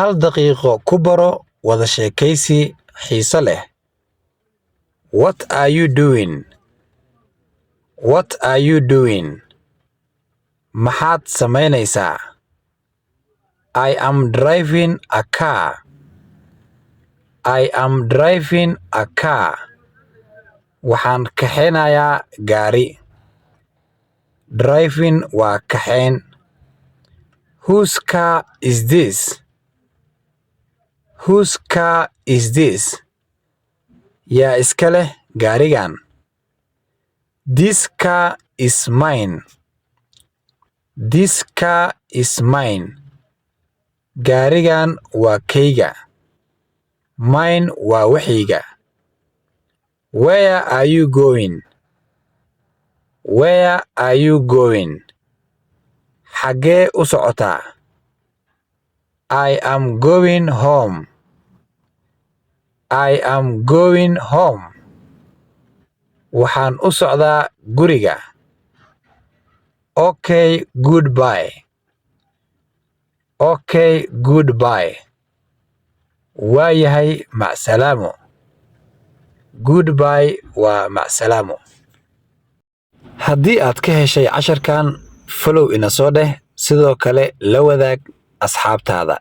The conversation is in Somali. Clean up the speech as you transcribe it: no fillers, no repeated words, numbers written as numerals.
hal daqiiqo ku baro wada sheekaysi xiiso leh. What are you doing? What are you doing? Maxaad samaynaysaa? I am driving a car. I am driving a car. Waxaan kaxaynayaa gaari. Driving waa kaxayn. Whose car is this? Whose car is this? Yaa iska leh gaarigan? This car is mine. This car is mine. Gaarigan waa kayga. Mine waa waxayga. Where are you going? Where are you going? Xagee u socotaa? I am going home. I am going home. Waxaan u socdaa guriga. Okay, goodbye. Okay, goodbye. Waayahay, macsalaamo. Goodbye waa macsalaamo. Haddii aad ka heshay casharkan, follow ina soo dheh, sidoo kale la wadaag asxaabtaada.